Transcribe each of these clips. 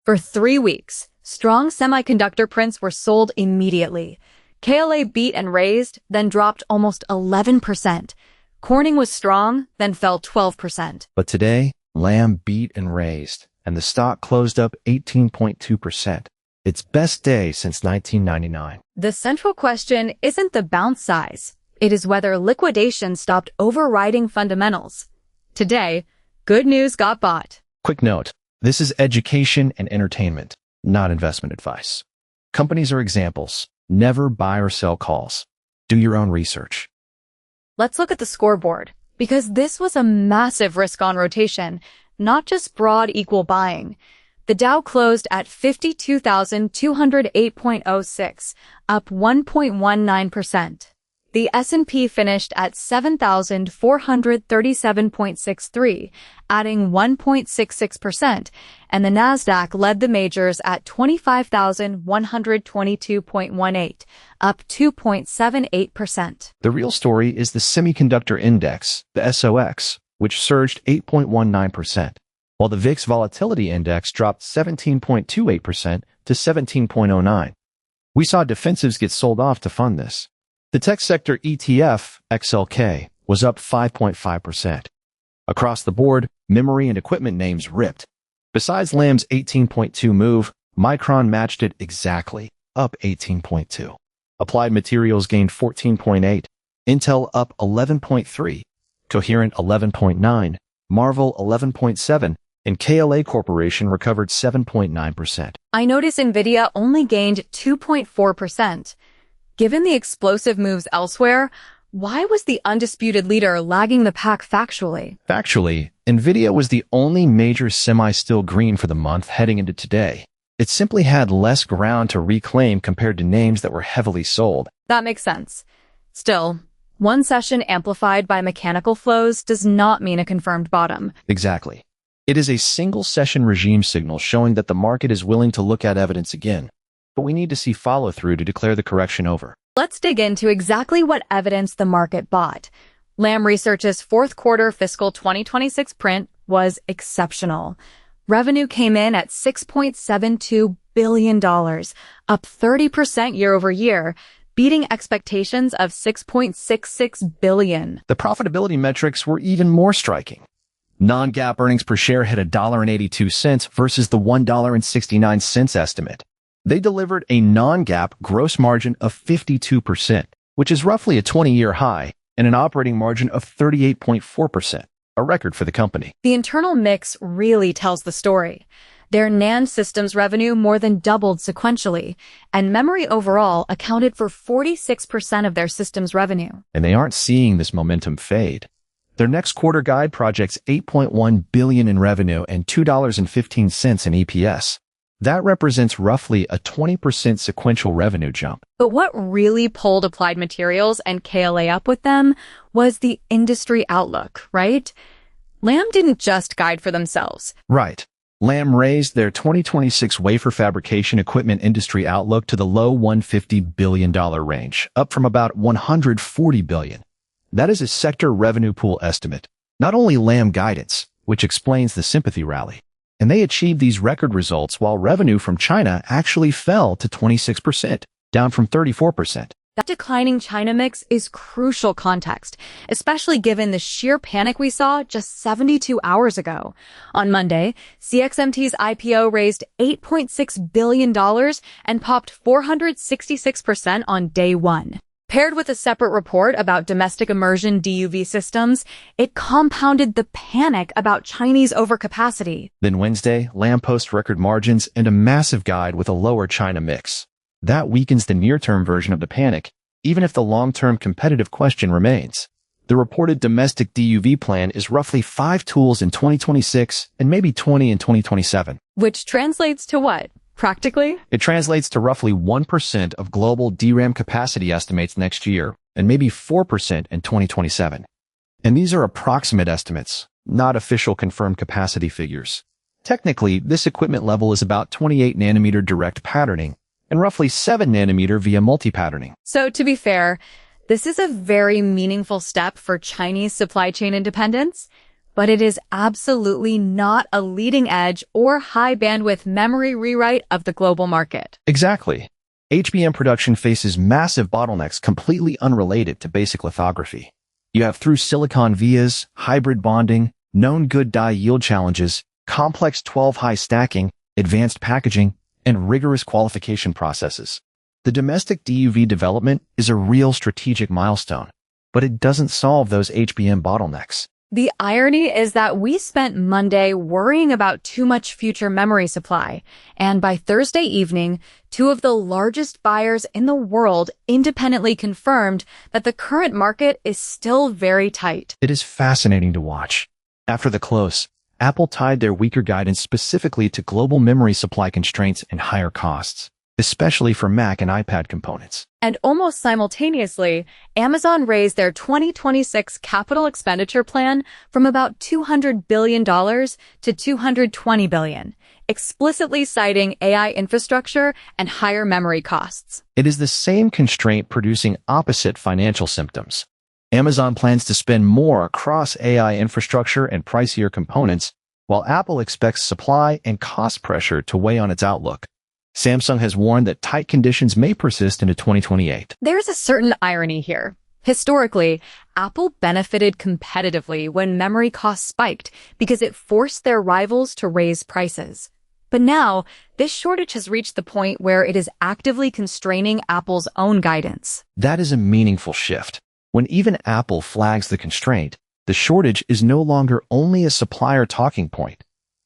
For 3 weeks, strong semiconductor prints were sold immediately. KLA beat and raised, then dropped almost 11%. Corning was strong, then fell 12%. But today, Lam beat and raised, and the stock closed up 18.2%. Its best day since 1999. The central question isn't the bounce size. It is whether liquidation stopped overriding fundamentals. Today, good news got bought. Quick note, this is education and entertainment, not investment advice. Companies are examples. Never buy or sell calls. Do your own research. Let's look at the scoreboard, because this was a massive risk on rotation, not just broad equal buying. The Dow closed at 52,208.06, up 1.19%. The S&P finished at 7,437.63, adding 1.66%, and the Nasdaq led the majors at 25,122.18, up 2.78%. The real story is the semiconductor index, the SOX, which surged 8.19%, while the VIX volatility index dropped 17.28% to 17.09. We saw defensives get sold off to fund this. The tech sector ETF, XLK, was up 5.5%. Across the board, memory and equipment names ripped. Besides Lam's 18.2 move, Micron matched it exactly, up 18.2. Applied Materials gained 14.8, Intel up 11.3, Coherent 11.9, Marvell 11.7, and KLA Corporation recovered 7.9%. I notice NVIDIA only gained 2.4%. Given the explosive moves elsewhere, why was the undisputed leader lagging the pack factually? Factually, NVIDIA was the only major semi-still green for the month heading into today. It simply had less ground to reclaim compared to names that were heavily sold. That makes sense. Still, one session amplified by mechanical flows does not mean a confirmed bottom. Exactly. It is a single session regime signal showing that the market is willing to look at evidence again. But we need to see follow-through to declare the correction over. Let's dig into exactly what evidence the market bought. Lam Research's fourth quarter fiscal 2026 print was exceptional. Revenue came in at $6.72 billion, up 30% year over year, beating expectations of $6.66 billion. The profitability metrics were even more striking. Non-GAAP earnings per share hit $1.82 versus the $1.69 estimate. They delivered a non-GAAP gross margin of 52%, which is roughly a 20-year high, and an operating margin of 38.4%, a record for the company. The internal mix really tells the story. Their NAND systems revenue more than doubled sequentially, and memory overall accounted for 46% of their systems revenue. And they aren't seeing this momentum fade. Their next quarter guide projects $8.1 billion in revenue and $2.15 in EPS. That represents roughly a 20% sequential revenue jump. But what really pulled Applied Materials and KLA up with them was the industry outlook, right? Lam didn't just guide for themselves. Right. Lam raised their 2026 wafer fabrication equipment industry outlook to the low $150 billion range, up from about $140 billion. That is a sector revenue pool estimate, not only Lam guidance, which explains the sympathy rally. And they achieved these record results while revenue from China actually fell to 26%, down from 34%. That declining China mix is crucial context, especially given the sheer panic we saw just 72 hours ago. On Monday, CXMT's IPO raised $8.6 billion and popped 466% on day one. Paired with a separate report about domestic immersion DUV systems, it compounded the panic about Chinese overcapacity. Then Wednesday, Lam posts record margins and a massive guide with a lower China mix. That weakens the near-term version of the panic, even if the long-term competitive question remains. The reported domestic DUV plan is roughly 5 tools in 2026 and maybe 20 in 2027. Which translates to what? Practically? It translates to roughly 1% of global DRAM capacity estimates next year, and maybe 4% in 2027. And these are approximate estimates, not official confirmed capacity figures. Technically, this equipment level is about 28 nanometer direct patterning, and roughly 7 nanometer via multi-patterning. So to be fair, this is a very meaningful step for Chinese supply chain independence. but it is absolutely not a leading-edge or high-bandwidth memory rewrite of the global market. Exactly. HBM production faces massive bottlenecks completely unrelated to basic lithography. You have through-silicon vias, hybrid bonding, known good die yield challenges, complex 12-high stacking, advanced packaging, and rigorous qualification processes. The domestic DUV development is a real strategic milestone, but it doesn't solve those HBM bottlenecks. The irony is that we spent Monday worrying about too much future memory supply, and by Thursday evening, two of the largest buyers in the world independently confirmed that the current market is still very tight. It is fascinating to watch. After the close, Apple tied their weaker guidance specifically to global memory supply constraints and higher costs, especially for Mac and iPad components. And almost simultaneously, Amazon raised their 2026 capital expenditure plan from about $200 billion to $220 billion, explicitly citing AI infrastructure and higher memory costs. It is the same constraint producing opposite financial symptoms. Amazon plans to spend more across AI infrastructure and pricier components, while Apple expects supply and cost pressure to weigh on its outlook. Samsung has warned that tight conditions may persist into 2028. There's a certain irony here. Historically, Apple benefited competitively when memory costs spiked because it forced their rivals to raise prices. But now, this shortage has reached the point where it is actively constraining Apple's own guidance. That is a meaningful shift. When even Apple flags the constraint, the shortage is no longer only a supplier talking point.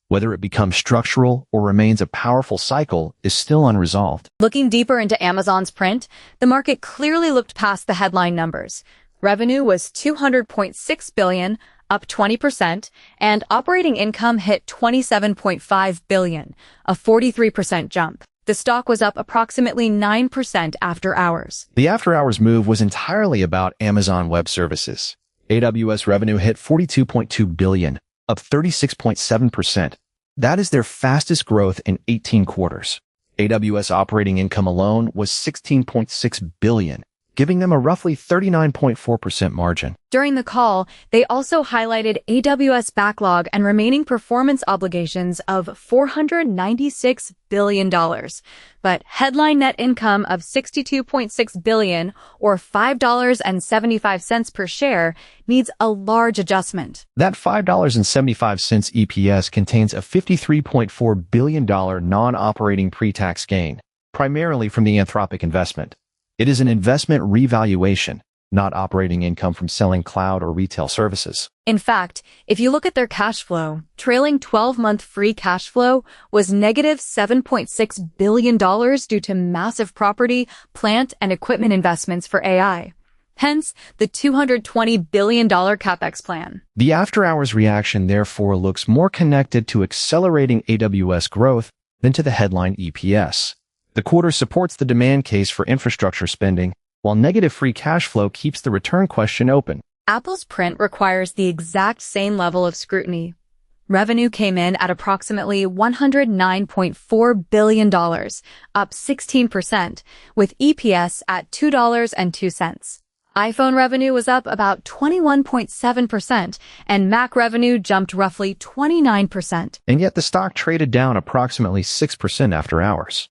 Whether it becomes structural or remains a powerful cycle is still unresolved. Looking deeper into Amazon's print, the market clearly looked past the headline numbers. Revenue was $200.6 billion, up 20%, and operating income hit $27.5 billion, a 43% jump. The stock was up approximately 9% after hours. The after-hours move was entirely about Amazon Web Services. AWS revenue hit $42.2 billion, up 36.7%. That is their fastest growth in 18 quarters. AWS operating income alone was $16.6 billion, giving them a roughly 39.4% margin. During the call, they also highlighted AWS backlog and remaining performance obligations of $496 billion. But headline net income of $62.6 billion, or $5.75 per share, needs a large adjustment. That $5.75 EPS contains a $53.4 billion non-operating pre-tax gain, primarily from the Anthropic investment. It is an investment revaluation, not operating income from selling cloud or retail services. In fact, if you look at their cash flow, trailing 12-month free cash flow was negative $7.6 billion due to massive property, plant, and equipment investments for AI. Hence, the $220 billion Capex plan. The after-hours reaction, therefore, looks more connected to accelerating AWS growth than to the headline EPS. The quarter supports the demand case for infrastructure spending, while negative free cash flow keeps the return question open. Apple's print requires the exact same level of scrutiny. Revenue came in at approximately $109.4 billion, up 16%, with EPS at $2.02. iPhone revenue was up about 21.7%, and Mac revenue jumped roughly 29%. And yet the stock traded down approximately 6% after hours.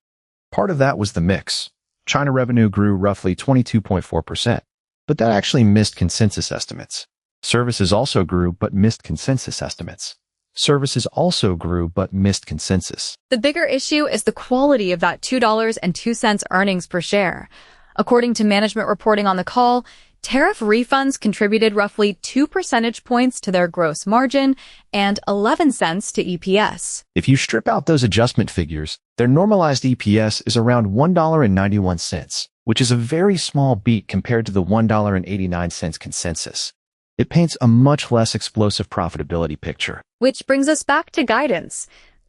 Part of that was the mix. China revenue grew roughly 22.4%, but that actually missed consensus estimates. Services also grew but missed consensus estimates. Services also grew but missed consensus. The bigger issue is the quality of that $2.02 earnings per share. According to management reporting on the call, tariff refunds contributed roughly 2 percentage points to their gross margin and 11 cents to EPS. If you strip out those adjustment figures, their normalized EPS is around $1.91, which is a very small beat compared to the $1.89 consensus. It paints a much less explosive profitability picture. Which brings us back to guidance.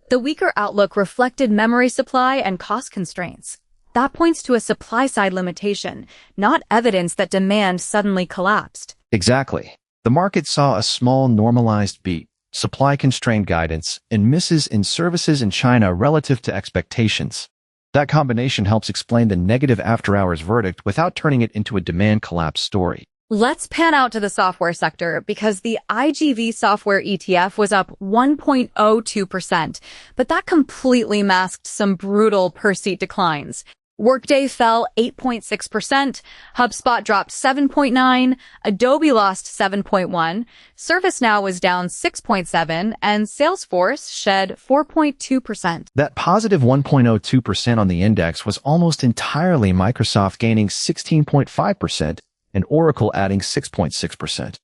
The weaker outlook reflected memory supply and cost constraints. That points to a supply-side limitation, not evidence that demand suddenly collapsed. Exactly. The market saw a small normalized beat, supply-constrained guidance, and misses in services in China relative to expectations. That combination helps explain the negative after-hours verdict without turning it into a demand collapse story. Let's pan out to the software sector because the IGV software ETF was up 1.02%, but that completely masked some brutal per-seat declines. Workday fell 8.6%, HubSpot dropped 7.9%, Adobe lost 7.1%, ServiceNow was down 6.7%, and Salesforce shed 4.2%. That positive 1.02% on the index was almost entirely Microsoft gaining 16.5% and Oracle adding 6.6%.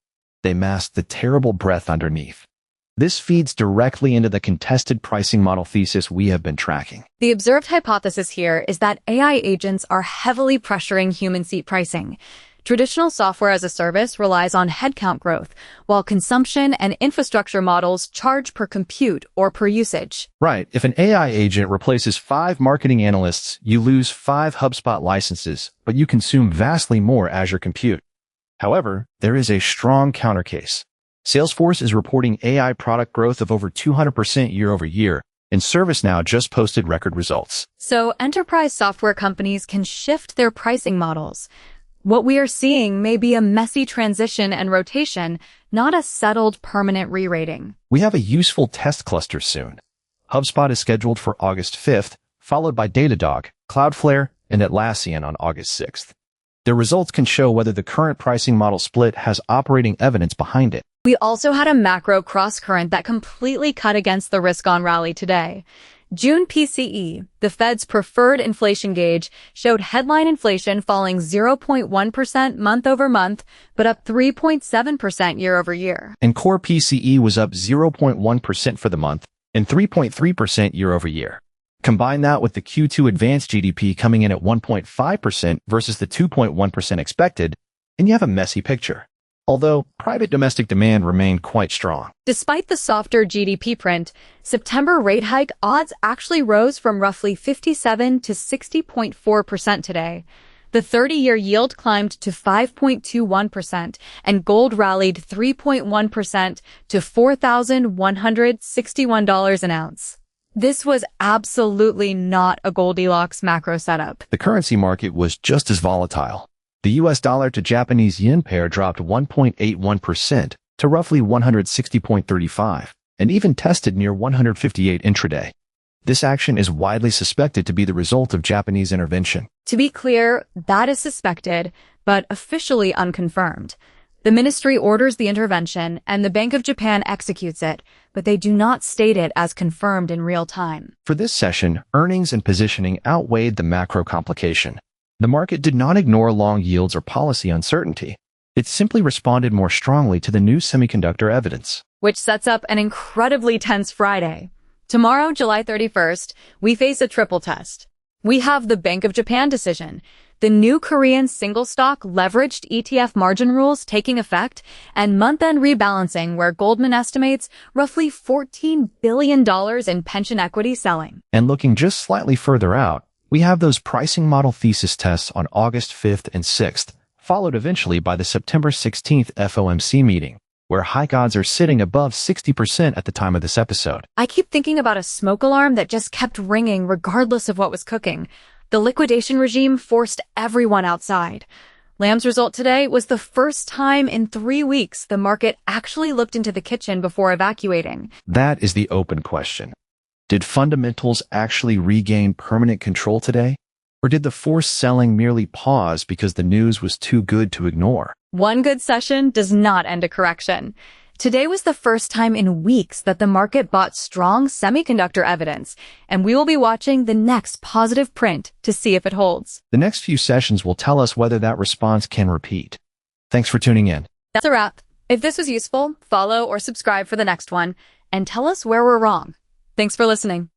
They masked the terrible breadth underneath. This feeds directly into the contested pricing model thesis we have been tracking. The observed hypothesis here is that AI agents are heavily pressuring human seat pricing. Traditional software as a service relies on headcount growth, while consumption and infrastructure models charge per compute or per usage. Right. If an AI agent replaces 5 marketing analysts, you lose 5 HubSpot licenses, but you consume vastly more Azure compute. However, there is a strong counter case. Salesforce is reporting AI product growth of over 200% year over year, and ServiceNow just posted record results. So enterprise software companies can shift their pricing models. What we are seeing may be a messy transition and rotation, not a settled permanent re-rating. We have a useful test cluster soon. HubSpot is scheduled for August 5th, followed by Datadog, Cloudflare, and Atlassian on August 6th. Their results can show whether the current pricing model split has operating evidence behind it. We also had a macro cross-current that completely cut against the risk-on rally today. June PCE, the Fed's preferred inflation gauge, showed headline inflation falling 0.1% month over month, but up 3.7% year over year. And core PCE was up 0.1% for the month and 3.3% year over year. Combine that with the Q2 advanced GDP coming in at 1.5% versus the 2.1% expected, and you have a messy picture. Although private domestic demand remained quite strong. Despite the softer GDP print, September rate hike odds actually rose from roughly 57 to 60.4% today. The 30-year yield climbed to 5.21%, and gold rallied 3.1% to $4,161 an ounce. This was absolutely not a Goldilocks macro setup. The currency market was just as volatile. The US dollar to Japanese yen pair dropped 1.81% to roughly 160.35 and even tested near 158 intraday. This action is widely suspected to be the result of Japanese intervention. To be clear, that is suspected, but officially unconfirmed. The ministry orders the intervention and the Bank of Japan executes it, but they do not state it as confirmed in real time. For this session, earnings and positioning outweighed the macro complication. The market did not ignore long yields or policy uncertainty. It simply responded more strongly to the new semiconductor evidence. Which sets up an incredibly tense Friday. Tomorrow, July 31st, we face a triple test. We have the Bank of Japan decision, the new Korean single-stock leveraged ETF margin rules taking effect, and month-end rebalancing where Goldman estimates roughly $14 billion in pension equity selling. And looking just slightly further out, we have those pricing model thesis tests on August 5th and 6th, followed eventually by the September 16th FOMC meeting, where hike odds are sitting above 60% at the time of this episode. I keep thinking about a smoke alarm that just kept ringing regardless of what was cooking. The liquidation regime forced everyone outside. Lam's result today was the first time in 3 weeks the market actually looked into the kitchen before evacuating. That is the open question. Did fundamentals actually regain permanent control today? Or did the forced selling merely pause because the news was too good to ignore? One good session does not end a correction. Today was the first time in weeks that the market bought strong semiconductor evidence, and we will be watching the next positive print to see if it holds. The next few sessions will tell us whether that response can repeat. Thanks for tuning in. That's a wrap. If this was useful, follow or subscribe for the next one, and tell us where we're wrong. Thanks for listening.